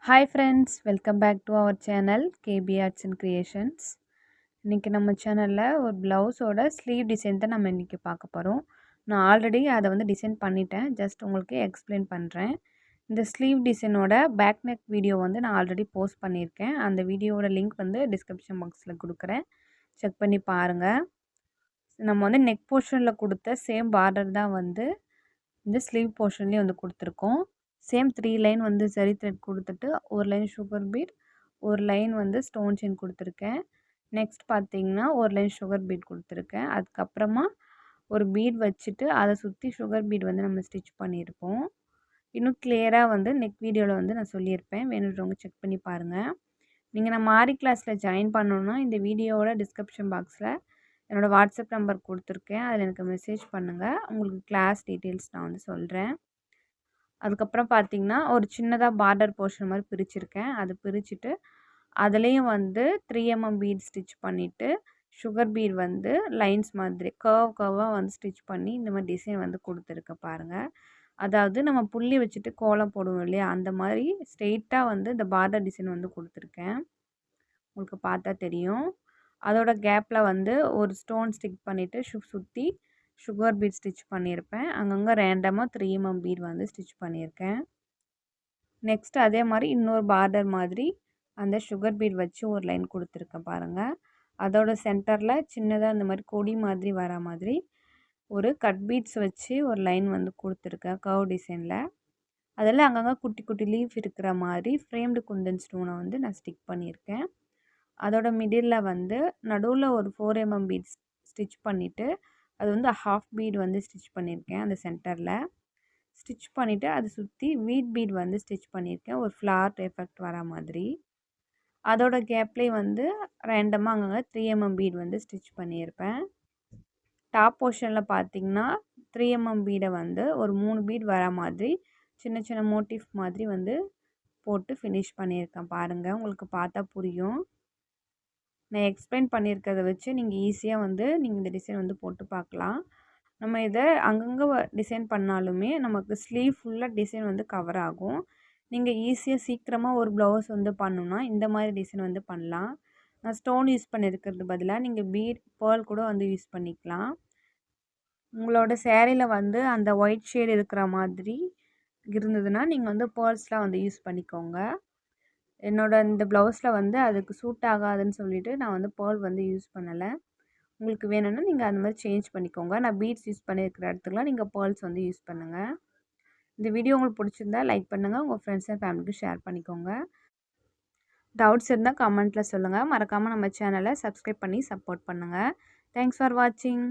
Hi friends, welcome back to our channel KP arts and creations. இன்றைக்கி நம்ம சேனலில் ஒரு ப்ளவுஸோட ஸ்லீவ் டிசைன் தான் நம்ம இன்றைக்கி பார்க்க போகிறோம். நான் ஆல்ரெடி அதை டிசைன் பண்ணிட்டேன், ஜஸ்ட் உங்களுக்கு எக்ஸ்பிளைன் பண்ணுறேன். இந்த ஸ்லீவ் டிசைனோட பேக் நெக் வீடியோ நான் ஆல்ரெடி போஸ்ட் பண்ணியிருக்கேன். அந்த வீடியோவோட லிங்க் டிஸ்கிரிப்ஷன் பாக்ஸில் கொடுக்குறேன், செக் பண்ணி பாருங்கள். நம்ம நெக் போர்ஷனில் கொடுத்த சேம் பார்டர் தான் இந்த ஸ்லீவ் போர்ஷன்லேயும் கொடுத்துருக்கோம். சேம் 3 லைன் சரி த்ரெட் கொடுத்துட்டு ஒரு லைன் சுகர் பீட், ஒரு லைன் ஸ்டோன் செயின் கொடுத்துருக்கேன். நெக்ஸ்ட் பார்த்தீங்கன்னா ஒரு லைன் சுகர் பீட் கொடுத்துருக்கேன். அதுக்கப்புறமா ஒரு பீட் வச்சுட்டு அதை சுற்றி சுகர் பீட் நம்ம ஸ்டிச் பண்ணியிருப்போம். இன்னும் கிளியராக நெக் வீடியோவில் நான் சொல்லியிருப்பேன், வேணுன்றவங்க செக் பண்ணி பாருங்கள். நீங்கள் நம்ம ஆரி கிளாஸில் ஜாயின் பண்ணணுன்னா இந்த வீடியோவோட டிஸ்கிரிப்ஷன் பாக்ஸில் என்னோடய வாட்ஸ்அப் நம்பர் கொடுத்துருக்கேன், அதில் எனக்கு மெசேஜ் பண்ணுங்கள். உங்களுக்கு கிளாஸ் டீட்டெயில்ஸ் நான் சொல்கிறேன். அதுக்கப்புறம் பார்த்திங்கன்னா ஒரு சின்னதாக பார்டர் போர்ஷன் மாதிரி பிரிச்சுருக்கேன். அது பிரிச்சுட்டு அதுலேயும் 3 mm பீட் ஸ்டிச் பண்ணிவிட்டு சுகர் பீட் லைன்ஸ் மாதிரி கர்வாக ஸ்டிச் பண்ணி இந்த மாதிரி டிசைன் கொடுத்துருக்கேன் பாருங்கள். அதாவது நம்ம புள்ளி வச்சுட்டு கோலம் போடுவோம் இல்லையா, அந்த மாதிரி ஸ்ட்ரெயிட்டாக இந்த பார்டர் டிசைன் கொடுத்துருக்கேன். உங்களுக்கு பார்த்தா தெரியும். அதோட கேப்பில் ஒரு ஸ்டோன் ஸ்டிக் பண்ணிவிட்டு சுற்றி சுகர் பீட் ஸ்டிச் பண்ணியிருப்பேன். அங்கங்கே ரேண்டமாக 3 mm பீட் ஸ்டிச் பண்ணியிருக்கேன். நெக்ஸ்ட் அதே மாதிரி இன்னொரு பார்டர் மாதிரி அந்த சுகர் பீட் வச்சு ஒரு லைன் கொடுத்துருக்கேன் பாருங்கள். அதோட சென்டரில் சின்னதாக இந்த மாதிரி கொடி மாதிரி வர மாதிரி ஒரு கட் பீட்ஸ் வச்சு ஒரு லைன் கொடுத்துருக்கேன் கர்வ் டிசைனில். அதில் அங்கங்கே குட்டி குட்டி லீஃப் இருக்கிற மாதிரி ஃப்ரேம்டு குந்தன் ஸ்டோனை நான் ஸ்டிக் பண்ணியிருக்கேன். அதோட மிடில் நடுவில் ஒரு 4 mm பீட் ஸ்டிச் பண்ணிவிட்டு அது ஹாஃப் பீட் ஸ்டிச் பண்ணியிருக்கேன். அந்த சென்டரில் ஸ்டிச் பண்ணிவிட்டு அதை சுற்றி வீட் பீட் ஸ்டிச் பண்ணியிருக்கேன், ஒரு ஃப்ளார் எஃபெக்ட் வர மாதிரி. அதோட கேப்லேயே ரேண்டமாக அங்கங்கே 3 mm பீட் ஸ்டிச் பண்ணியிருப்பேன். டாப் போர்ஷனில் பார்த்திங்கன்னா 3 mm பீடை ஒரு 3 பீட் வர மாதிரி சின்ன சின்ன மோட்டிஃப் மாதிரி போட்டு ஃபினிஷ் பண்ணியிருக்கேன் பாருங்கள். உங்களுக்கு பார்த்தா புரியும். நான் எக்ஸ்பிளைன் பண்ணியிருக்கிறத வச்சு நீங்கள் ஈஸியாக நீங்கள் இந்த டிசைன் போட்டு பார்க்கலாம். நம்ம இதை அங்கங்கே டிசைன் பண்ணாலுமே நமக்கு ஸ்லீவ் ஃபுல்லாக டிசைன் கவர் ஆகும். நீங்கள் ஈஸியாக சீக்கிரமாக ஒரு ப்ளவுஸ் பண்ணணுன்னா இந்த மாதிரி டிசைன் பண்ணலாம். நான் ஸ்டோன் யூஸ் பண்ணியிருக்கிறது பதிலாக நீங்கள் பீட் பேர்ல் கூட யூஸ் பண்ணிக்கலாம். உங்களோட சேரீயில் அந்த ஒயிட் ஷேட் இருக்கிற மாதிரி இருந்ததுன்னா நீங்கள் பேர்ல்ஸ்லாம் யூஸ் பண்ணிக்கோங்க. இந்த ப்ளவுஸில் அதுக்கு சூட் ஆகாதுன்னு சொல்லிவிட்டு நான் பேர்ல் யூஸ் பண்ணலை. உங்களுக்கு வேணும்னா நீங்கள் அந்த மாதிரி சேஞ்ச் பண்ணிக்கோங்க. நான் பீட்ஸ் யூஸ் பண்ணியிருக்கிற இடத்துக்குலாம் நீங்கள் பேர்ல்ஸ் யூஸ் பண்ணுங்கள். இந்த வீடியோ உங்களுக்கு பிடிச்சிருந்தா லைக் பண்ணுங்கள், உங்கள் ஃப்ரெண்ட்ஸ் அண்ட் ஃபேமிலிக்கு ஷேர் பண்ணிக்கோங்க. டவுட்ஸ் இருந்தால் கமெண்ட்டில் சொல்லுங்கள். மறக்காமல் நம்ம சேனலை சப்ஸ்கிரைப் பண்ணி சப்போர்ட் பண்ணுங்கள். தேங்க்ஸ் ஃபார் வாட்சிங்.